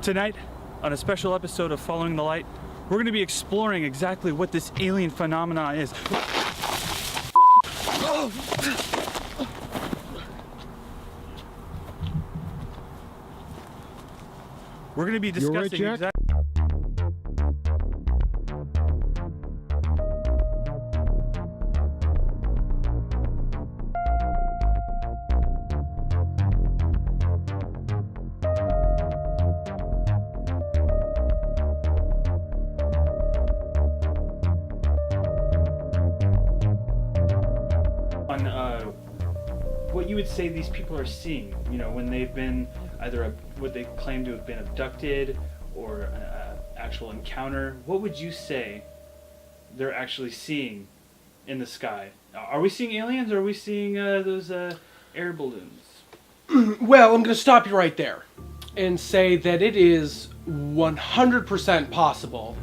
Tonight, on a special episode of Following the Light, we're going to be exploring exactly what this alien phenomenon is. We're going to be discussing exactly. What you would say these people are seeing, you know, when they've been either what they claim to have been abducted or an actual encounter. What would you say they're actually seeing in the sky? Are we seeing aliens, or are we seeing those air balloons? Well, I'm going to stop you right there and say that it is 100% possible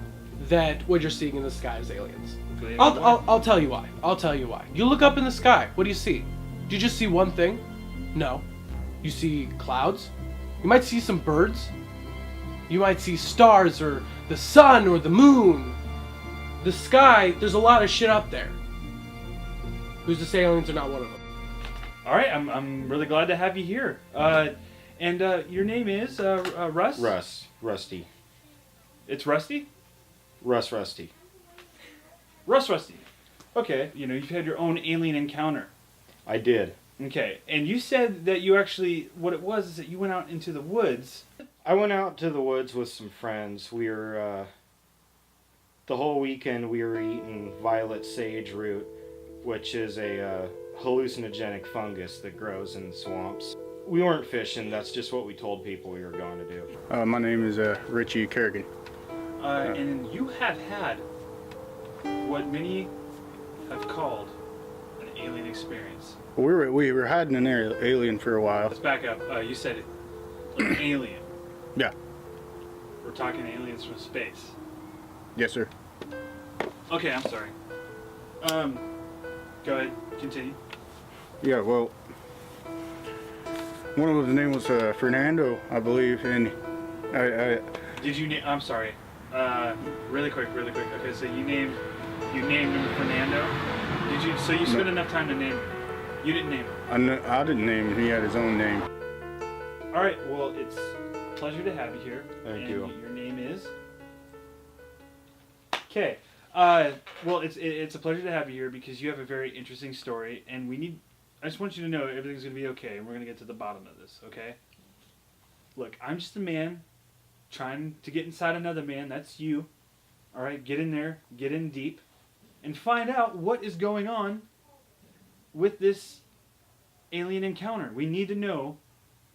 that what you're seeing in the sky is aliens. I'll tell you why. I'll tell you why. You look up in the sky. What do you see? Do you just see one thing? No. You see clouds. You might see some birds. You might see stars or the sun or the moon. The sky, there's a lot of shit up there. Who's to say aliens are not one of them? All right, I'm really glad to have you here. And your name is Russ? Rusty. It's Rusty? Rusty. Rusty. Okay, you know, you've had your own alien encounter. I did. Okay, and you said that you actually, what it was is that you went out into the woods. I went out to the woods with some friends. We were, the whole weekend we were eating violet sage root, which is a hallucinogenic fungus that grows in swamps. We weren't fishing, that's just what we told people we were going to do. My name is Richie Kerrigan. And you have had what many have called an alien experience. We were hiding an alien for a while. Let's back up. You said it, an alien. Yeah. We're talking aliens from space. Yes, sir. Okay, I'm sorry. Go ahead, continue. Yeah, well, one of his name was Fernando, I believe, and Did you name? I'm sorry. Really quick. Okay, so you named him Fernando. Did you? So you spent enough time to name him? You didn't name him. I didn't name him. He had his own name. All right. Well, it's a pleasure to have you here. Thank you. Your name is. Okay. Well, it's a pleasure to have you here because you have a very interesting story, and I just want you to know everything's gonna be okay, and we're gonna get to the bottom of this. Okay. Look, I'm just a man trying to get inside another man. That's you. All right. Get in there. Get in deep, and find out what is going on with this alien encounter. We need to know.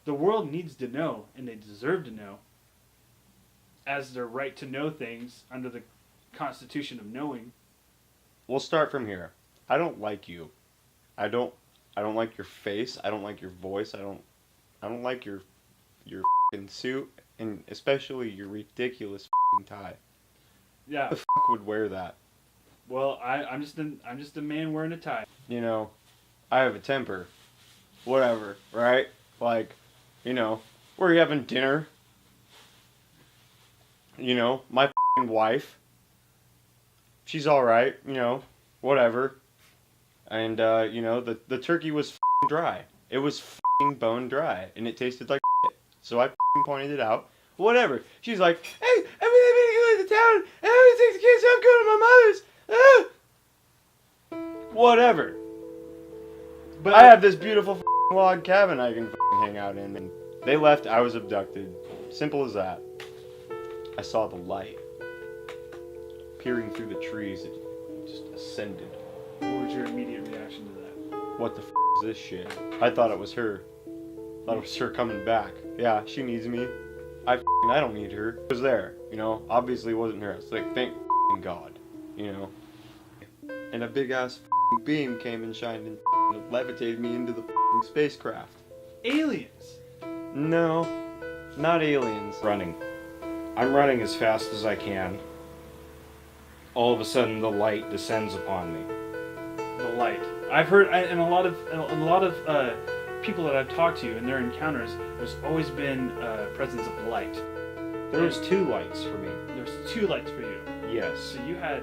The world needs to know, and they deserve to know, as their right to know things under the Constitution of knowing. We'll start from here. I don't like you. I don't like your face. I don't like your voice. I don't like your f***ing suit, and especially your ridiculous f***ing tie. Yeah. Who the f*** would wear that? Well, I'm just a man wearing a tie. You know, I have a temper. Whatever, right? Like, you know, we're having dinner. You know, my f***ing wife. She's alright, you know, whatever. And, you know, the turkey was f***ing dry. It was f***ing bone dry. And it tasted like shit. So I f***ing pointed it out. Whatever. She's like, hey, everything going to town. And I'm going to take the kids. I'm going to my mother's. Whatever. But I have this beautiful f***ing log cabin I can f***ing hang out in. And they left. I was abducted. Simple as that. I saw the light. Peering through the trees, it just ascended. What was your immediate reaction to that? What the f*** is this shit? I thought it was her. Thought it was her coming back. Yeah, she needs me. I don't need her. It was there, you know. Obviously it wasn't her. It's like, thank God, you know. And a big ass beam came and shined and levitated me into the spacecraft. Aliens? No, not aliens. Running. I'm running as fast as I can. All of a sudden, the light descends upon me. The light. I've heard, and a lot of people that I've talked to in their encounters, there's always been a presence of light. There was 2 lights for me. There's 2 lights for you. Yes. So you had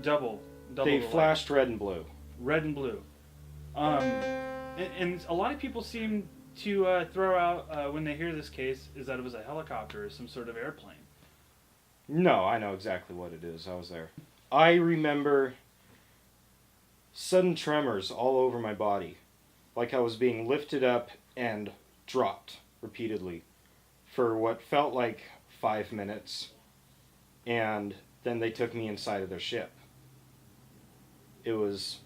double They the flashed light. red and blue. Red and blue. And a lot of people seem to throw out when they hear this case is that it was a helicopter or some sort of airplane. No, I know exactly what it is. I was there. I remember sudden tremors all over my body, like I was being lifted up and dropped repeatedly for what felt like 5 minutes, and then they took me inside of their ship. It was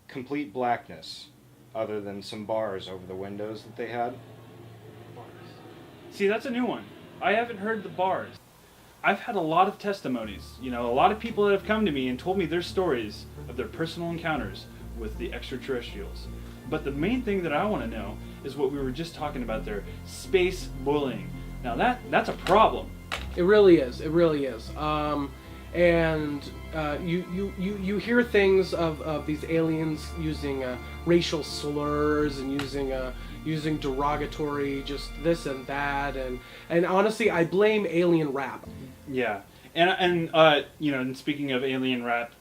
complete blackness, other than some bars over the windows that they had. See, that's a new one. I haven't heard the bars. I've had a lot of testimonies, a lot of people that have come to me and told me their stories of their personal encounters with the extraterrestrials. But the main thing that I want to know is what we were just talking about there, space bullying. Now that's a problem. It really is. It really is. You hear things of these aliens using racial slurs and using derogatory just this and that, and honestly, I blame alien rap. Yeah, and speaking of alien rap,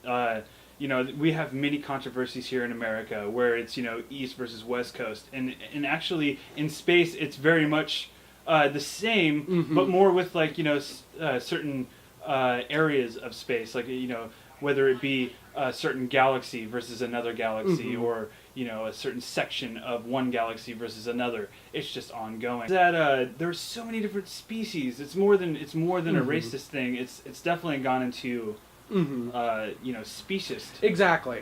we have many controversies here in America where it's East versus West Coast, and actually in space it's very much the same, Mm-hmm. but more with certain areas of space, like whether it be a certain galaxy versus another galaxy, Mm-hmm. or a certain section of one galaxy versus another. It's just ongoing. That there's so many different species. It's more than a Mm-hmm. racist thing. It's definitely gone into Mm-hmm. speciest. Exactly.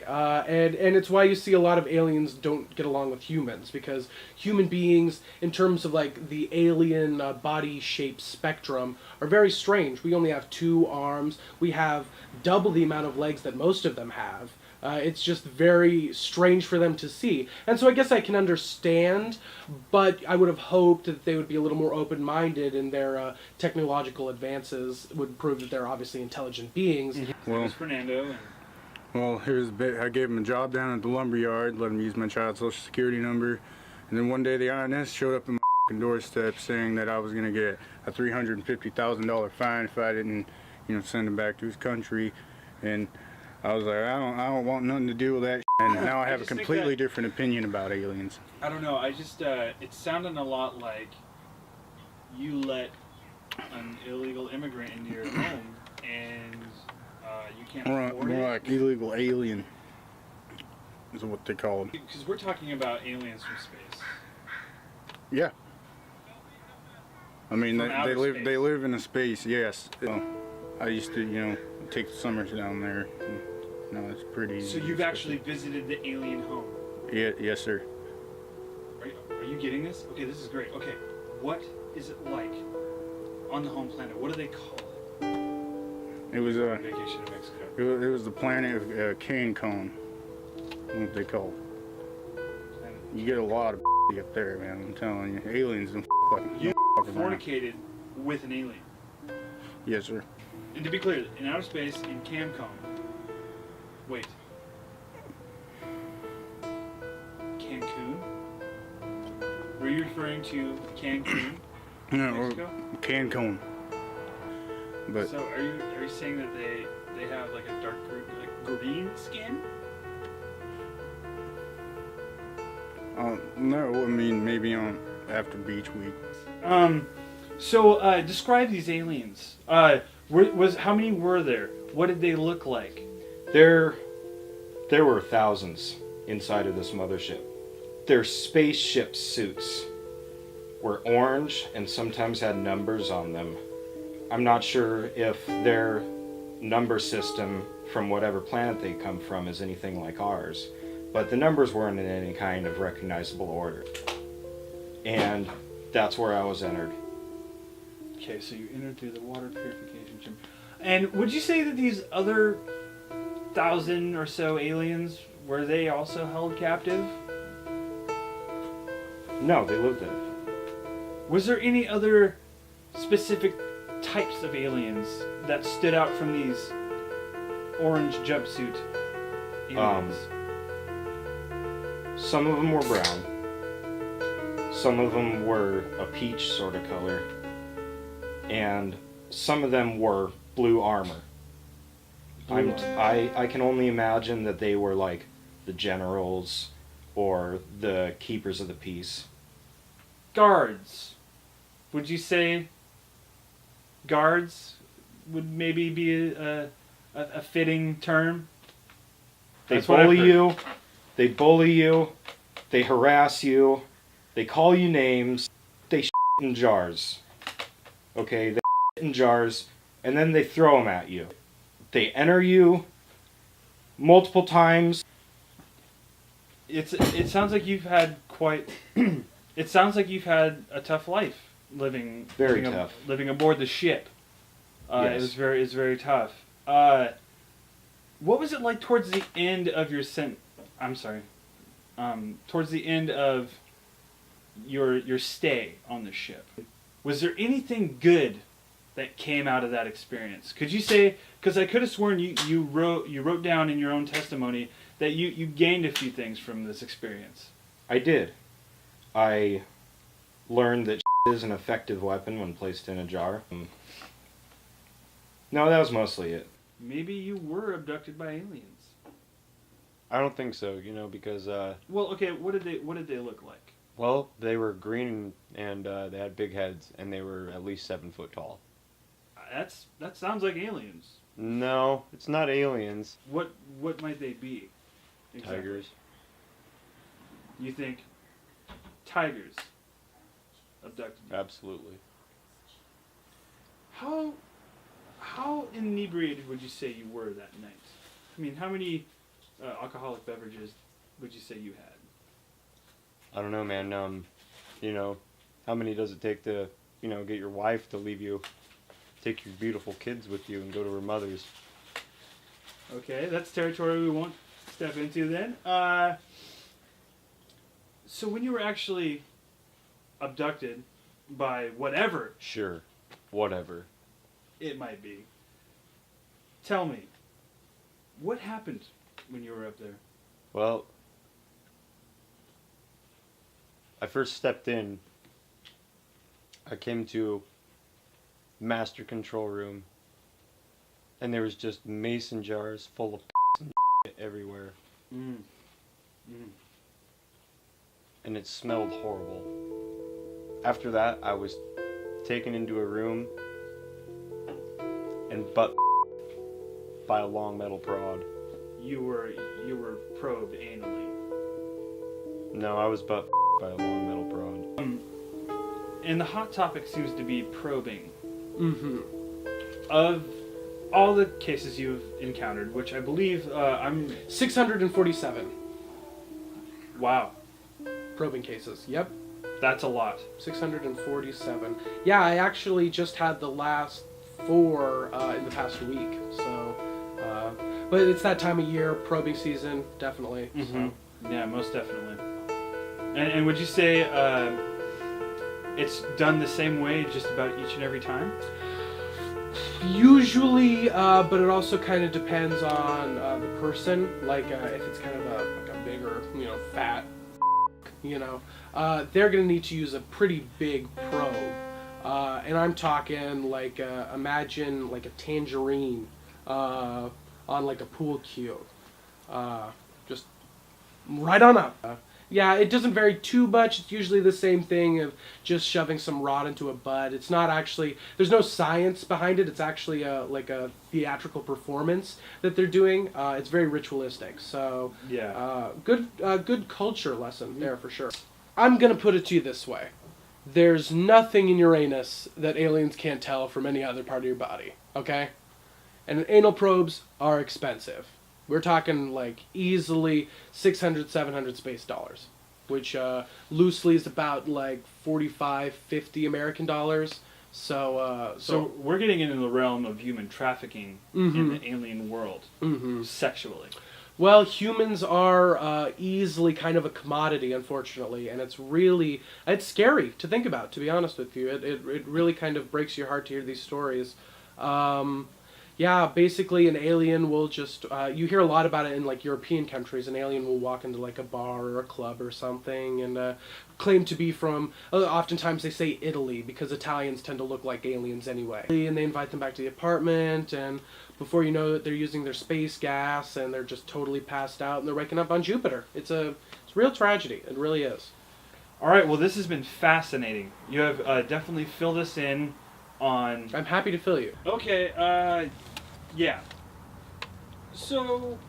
And it's why you see a lot of aliens don't get along with humans, because human beings, in terms of like the alien body shape spectrum, are very strange. We only have 2 arms. We have double the amount of legs that most of them have. It's just very strange for them to see. And so I guess I can understand, but I would have hoped that they would be a little more open-minded, and their technological advances would prove that they're obviously intelligent beings. Well, It's Fernando. well, here's a bit. I gave him a job down at the lumber yard, let him use my child's social security number, and then one day the INS showed up in my fucking doorstep saying that I was gonna get a $350,000 fine if I didn't, send him back to his country, and I was like, I don't want nothing to do with that. And now I have a just think completely that- different opinion about aliens. I don't know. I just it's sounding a lot like you let an illegal immigrant into your home and you can't afford More it. like illegal alien is what they call them. Because we're talking about aliens from space. Yeah. I mean, From outer space. they live in a space. Yes. I used to take the summers down there. No, it's pretty. So you've actually visited the alien home. Yeah, yes, sir. Are you getting this? Okay, this is great. Okay, what is it like on the home planet? What do they call it? It was Vacation in Mexico. it was the planet of Cancun. What they call it. You get a lot of up there, man. I'm telling you, aliens don't like You don't fuck around. fornicated with an alien. Yes, sir. And to be clear, in outer space, in Cancun. Wait. Cancun? Were you referring to Cancun, No, Mexico? Cancun. But So are you saying that they have like a dark green skin? no, I mean maybe on after beach week. So describe these aliens. How many were there? What did they look like? There were thousands inside of this mothership. Their spaceship suits were orange and sometimes had numbers on them. I'm not sure if their number system from whatever planet they come from is anything like ours, but the numbers weren't in any kind of recognizable order. And that's where I was entered. Okay, so you entered through the water purification chamber. And would you say that these other 1,000 or so aliens, were they also held captive? No, they lived in it. Was there any other specific types of aliens that stood out from these orange jumpsuit aliens? Some of them were brown. Some of them were a peach sort of color. and some of them wore blue armor. I can only imagine that they were like the generals or the keepers of the peace. Guards. Would you say guards would maybe be a fitting term? They bully you. They bully you. They harass you. They call you names. They shit in jars. Okay, they shit in jars, and then they throw them at you. They enter you multiple times. It sounds like you've had quite. It sounds like you've had a tough life living. Very living tough. Living aboard the ship. Yes. It's very tough. What was it like towards the end of your I'm sorry. Towards the end of your stay on the ship, was there anything good that came out of that experience? Could you say? Because I could have sworn you wrote down in your own testimony that you gained a few things from this experience. I did. I learned that is an effective weapon when placed in a jar. No, that was mostly it. Maybe you were abducted by aliens. I don't think so, because Well, okay. What did they look like? well, they were green and they had big heads and they were at least 7 foot tall. That sounds like aliens. No, it's not aliens. What might they be? Exactly. Tigers. You think tigers abducted you? Absolutely. How inebriated would you say you were that night? I mean, how many alcoholic beverages would you say you had? I don't know, man. How many does it take to, get your wife to leave you, take your beautiful kids with you and go to her mother's? Okay, that's territory we won't step into then. So when you were actually abducted by whatever Sure. Whatever. it might be, tell me, what happened when you were up there? Well, I first stepped in. I came to master control room, and there was just mason jars full of and everywhere, and it smelled horrible. After that, I was taken into a room and butt by a long metal prod. You were probed anally. No, I was butt by a long metal prod. And the hot topic seems to be probing. Mm-hmm. Of all the cases you've encountered, which I believe 647 wow, probing cases. Yep. that's a lot. 647. Yeah, I actually just had the last 4 in the past week. So, but it's that time of year, probing season, definitely. Mm-hmm. So. Yeah, most definitely. And would you say it's done the same way just about each and every time? Usually, but it also kind of depends on the person. Like, if it's kind of a bigger, fat, they're going to need to use a pretty big probe. And I'm talking like, imagine like a tangerine on like a pool cue. Just right on up. Yeah, it doesn't vary too much. It's usually the same thing of just shoving some rod into a bud. It's not actually, there's no science behind it. It's actually like a theatrical performance that they're doing. It's very ritualistic. So, Yeah. good culture lesson there for sure. I'm going to put it to you this way. There's nothing in Uranus that aliens can't tell from any other part of your body, okay? And anal probes are expensive. We're talking like easily 600, 700 space dollars, which loosely is about like 45, 50 American dollars. So we're getting into the realm of human trafficking in the alien world, sexually. Well, humans are easily kind of a commodity, unfortunately, and it's scary to think about, to be honest with you. It really kind of breaks your heart to hear these stories. Yeah, basically an alien will just, you hear a lot about it in like European countries. An alien will walk into like a bar or a club or something and claim to be from, oftentimes they say Italy because Italians tend to look like aliens anyway. And they invite them back to the apartment, and before you know it, they're using their space gas and they're just totally passed out and they're waking up on Jupiter. It's a real tragedy. It really is. All right, well, this has been fascinating. You have definitely filled us in on... I'm happy to fill you. Okay, yeah. So,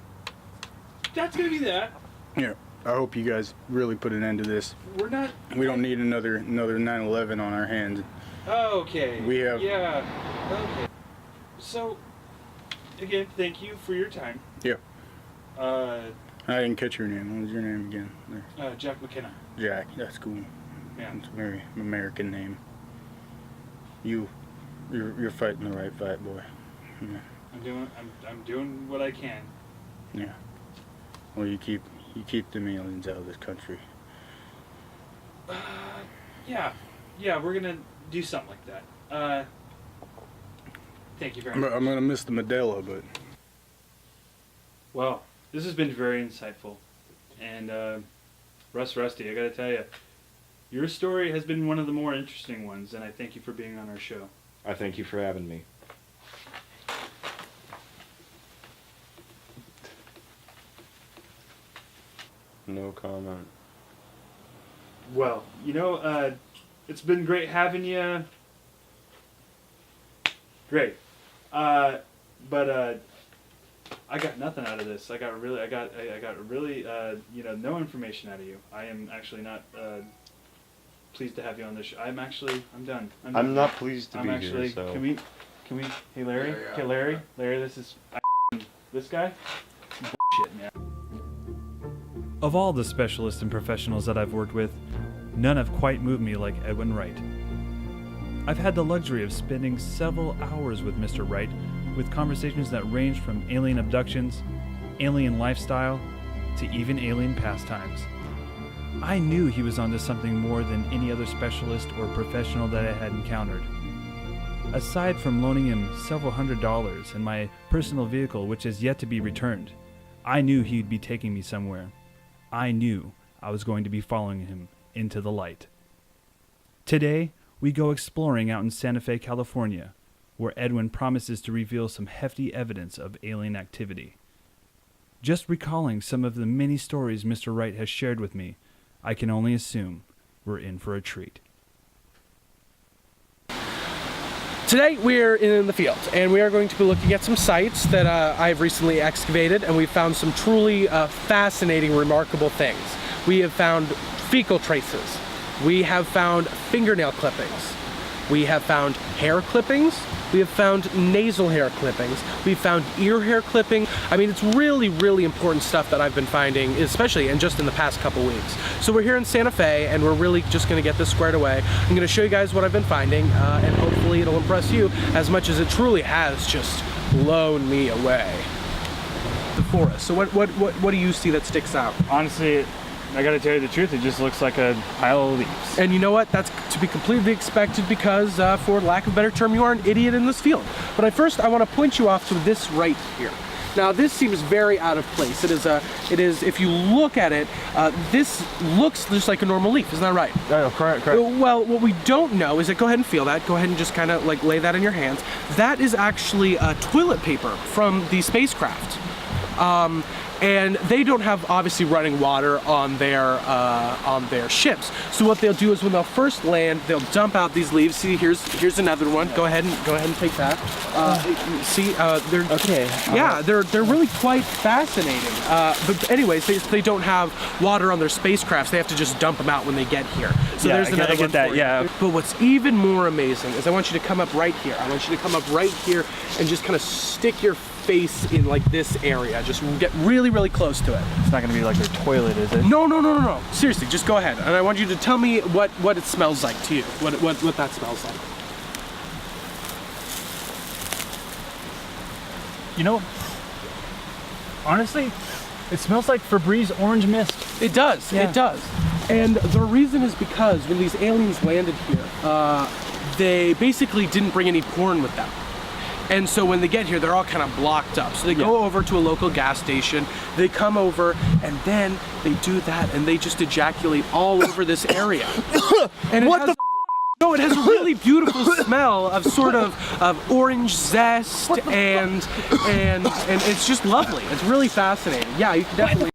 that's going to be that. Yeah. I hope you guys really put an end to this. We're not... We don't need another 9/11 on our hands. Okay. We have... Yeah. Okay. So, again, thank you for your time. Yeah. I didn't catch your name. What was your name again? There. Jack McKenna. Jack. That's cool. Yeah. It's a very American name. You're fighting the right fight, boy. Yeah. I'm doing what I can. Yeah. Well, you keep the aliens out of this country. Yeah, we're gonna do something like that. Thank you very much. I'm gonna miss the Medela, but. Well, this has been very insightful, and Rusty, I gotta tell you, your story has been one of the more interesting ones, and I thank you for being on our show. I thank you for having me. No comment. Well, it's been great having you. Great. But I got nothing out of this. I got really, no information out of you. I am actually not pleased to have you on this show. I'm done. I'm not pleased to be actually, here, so... Can we, hey Larry? Yeah. Hey Larry, this is, this guy? Bullshit, man. Of all the specialists and professionals that I've worked with, none have quite moved me like Edwin Wright. I've had the luxury of spending several hours with Mr. Wright, with conversations that ranged from alien abductions, alien lifestyle, to even alien pastimes. I knew he was onto something more than any other specialist or professional that I had encountered. Aside from loaning him several $100s in my personal vehicle, which has yet to be returned, I knew he'd be taking me somewhere. I knew I was going to be following him into the light. Today, we go exploring out in Santa Fe, California, where Edwin promises to reveal some hefty evidence of alien activity. Just recalling some of the many stories Mr. Wright has shared with me, I can only assume we're in for a treat. Today we're in the field and we are going to be looking at some sites that I've recently excavated, and we've found some truly fascinating, remarkable things. We have found fecal traces. We have found fingernail clippings. We have found hair clippings. We have found nasal hair clippings. We've found ear hair clipping. I mean, it's really, really important stuff that I've been finding, especially in just in the past couple weeks. So we're here in Santa Fe, and we're really just gonna get this squared away. I'm gonna show you guys what I've been finding, and hopefully it'll impress you as much as it truly has just blown me away. The forest. So what do you see that sticks out? Honestly, I gotta tell you the truth, it just looks like a pile of leaves. And you know what? That's to be completely expected because, for lack of a better term, you are an idiot in this field. But I want to point you off to this right here. Now, this seems very out of place. It is, if you look at it, this looks just like a normal leaf. Isn't that right? Oh, correct. Well, what we don't know is that, go ahead and feel that. Go ahead and just kind of like lay that in your hands. That is actually toilet paper from the spacecraft. And they don't have obviously running water on their ships. So what they'll do is when they'll first land, they'll dump out these leaves. See, here's another one. Go ahead and take that. See, they're okay. Yeah, they're really quite fascinating. But anyways, they don't have water on their spacecrafts. They have to just dump them out when they get here. So there's another one for you. But what's even more amazing is I want you to come up right here. I want you to come up right here and just kind of stick your face in like this area. Just get really, really close to it. It's not gonna be like their toilet, is it? No. Seriously, just go ahead. And I want you to tell me what it smells like to you. What that smells like. You know, honestly, it smells like Febreze orange mist. It does. Yeah. It does. And the reason is because when these aliens landed here, they basically didn't bring any porn with them. And so when they get here, they're all kind of blocked up. So they go over to a local gas station, they come over, and then they do that, and they just ejaculate all over this area. And what the? No, it has a really beautiful smell of sort of orange zest, and it's just lovely. It's really fascinating. Yeah, you can definitely.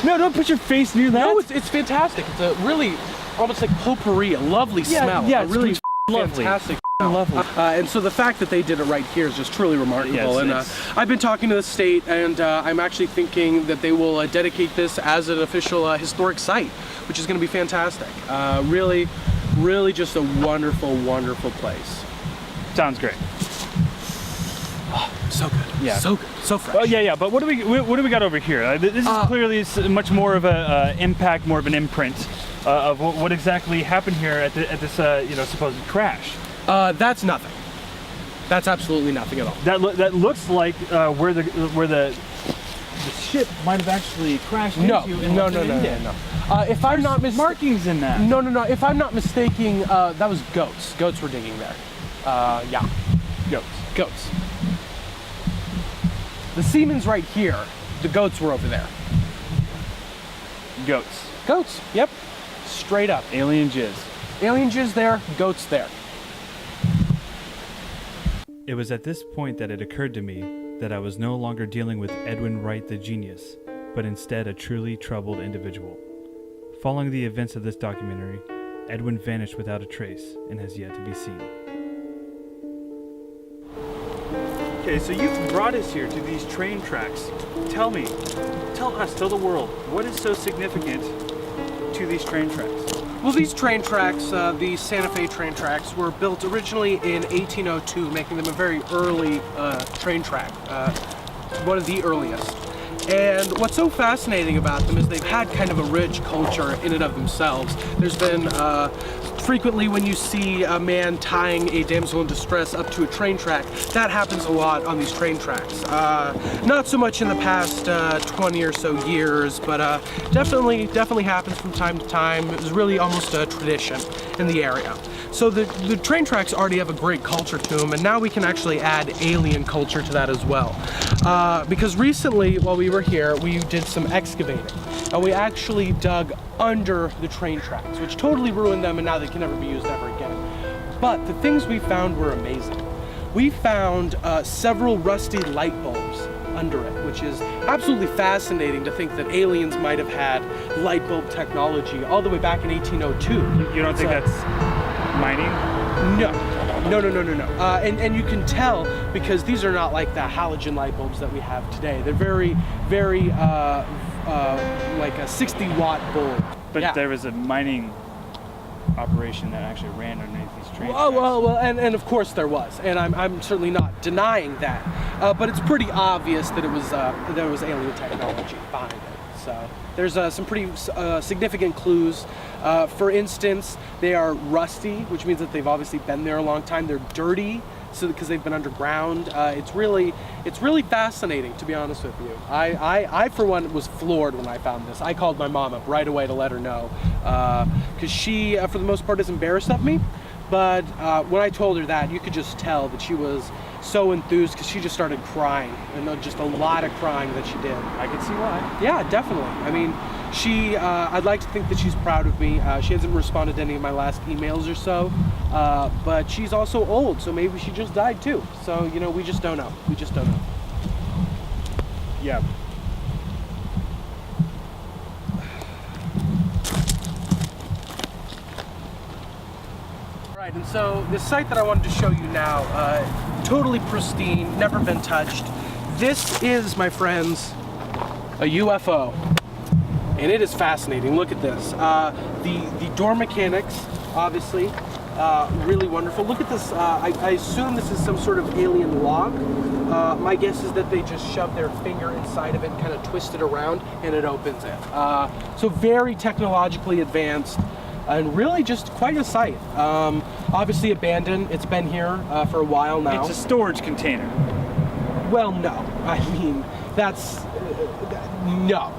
No, don't put your face near that. No, it's fantastic. It's a really almost like potpourri, a lovely smell. Yeah, a really lovely. Fantastic. Lovely. And so the fact that they did it right here is just truly remarkable. Yes, and I've been talking to the state, and I'm actually thinking that they will dedicate this as an official historic site, which is going to be fantastic. Really just a wonderful, wonderful place. Sounds great. Oh, so good. Yeah. So good. So fresh. Oh yeah. But what do we got over here? This is clearly much more of a impact, more of an imprint of what exactly happened here at this supposed crash. That's nothing. That's absolutely nothing at all. That looks like where the ship might have actually crashed No. into. If I'm not markings in that. No. If I'm not mistaken, that was goats. Goats were digging there. Yeah. Goats. The semen's right here. The goats were over there. Goats. Yep. Straight up. Alien jizz. Alien jizz there. Goats there. It was at this point that it occurred to me that I was no longer dealing with Edwin Wright the genius, but instead a truly troubled individual. Following the events of this documentary, Edwin vanished without a trace and has yet to be seen. Okay, so you brought us here to these train tracks. Tell the world, what is so significant to these train tracks? Well, these train tracks, the Santa Fe train tracks, were built originally in 1802, making them a very early train track, one of the earliest. And what's so fascinating about them is they've had kind of a rich culture in and of themselves. There's been frequently when you see a man tying a damsel in distress up to a train track, that happens a lot on these train tracks. Not so much in the past 20 or so years, but definitely happens from time to time. It was really almost a tradition in the area. So the train tracks already have a great culture to them, and now we can actually add alien culture to that as well. Because recently, while we were here, we did some excavating, and we actually dug under the train tracks, which totally ruined them, and now they can never be used ever again. But the things we found were amazing. We found several rusty light bulbs under it, which is absolutely fascinating to think that aliens might have had light bulb technology all the way back in 1802. You don't think that's mining? No. And you can tell because these are not like the halogen light bulbs that we have today. They're very like a 60-watt bulb. But yeah. There was a mining operation that actually ran underneath these train tracks. Well, and of course there was, and I'm certainly not denying that. But it's pretty obvious that there was alien technology behind it. So there's some pretty significant clues. For instance, they are rusty, which means that they've obviously been there a long time. They're dirty, so because they've been underground. It's really fascinating, to be honest with you. I for one was floored when I found this. I called my mom up right away to let her know, because she, for the most part, is embarrassed of me. But when I told her that, you could just tell that she was so enthused because she just started crying, and just a lot of crying that she did. I can see why. Yeah, definitely. I mean, I'd like to think that she's proud of me. She hasn't responded to any of my last emails or so, but she's also old, so maybe she just died too. So, we just don't know. Yeah. Right, and so the site that I wanted to show you now, totally pristine, never been touched. This is, my friends, a UFO. And it is fascinating. Look at this. The door mechanics, obviously, really wonderful. Look at this. I assume this is some sort of alien lock. My guess is that they just shove their finger inside of it and kind of twist it around, and it opens it. So very technologically advanced, and really just quite a sight. Obviously abandoned. It's been here for a while now. It's a storage container. Well, no. I mean, that's no.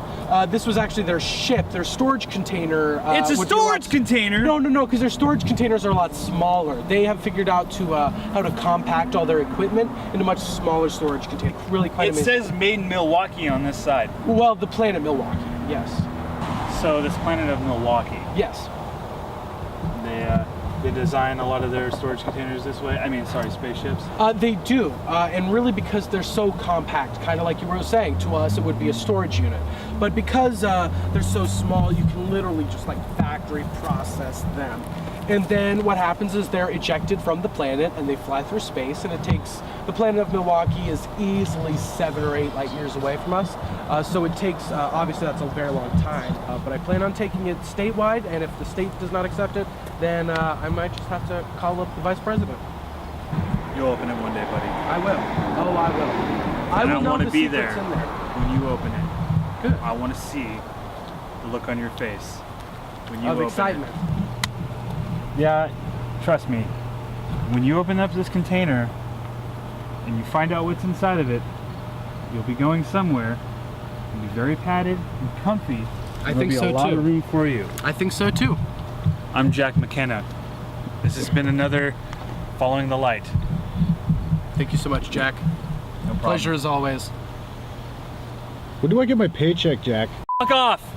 This was actually their ship, their storage container. It's a would be storage container. No, because their storage containers are a lot smaller. They have figured out to how to compact all their equipment into much smaller storage container. Really quite It amazing. says made in Milwaukee on this side. Well, the planet Milwaukee, yes. So this planet of Milwaukee, Yes. they design a lot of their storage containers this way. I mean, sorry, spaceships. They do, and really because they're so compact, kind of like you were saying, to us it would be a storage unit. But because they're so small, you can literally just like factory process them. And then what happens is they're ejected from the planet and they fly through space, and it takes, the planet of Milwaukee is easily 7 or 8 light years away from us. So it takes, obviously that's a very long time, but I plan on taking it statewide, and if the state does not accept it, then I might just have to call up the vice president. You'll open it one day, buddy. I will. Oh, I will. I And will I know want to the be secrets there in there. when you open it. Good. I want to see the look on your face when you Of open excitement. it. Yeah, trust me. When you open up this container and you find out what's inside of it, you'll be going somewhere. You'll be very padded and comfy. I There'll think be so a lot too. of room for you. I think so too. I'm Jack McKenna. This has been another Following the Light. Thank you so much, Jack. No problem. Pleasure as always. When do I get my paycheck, Jack? Fuck off!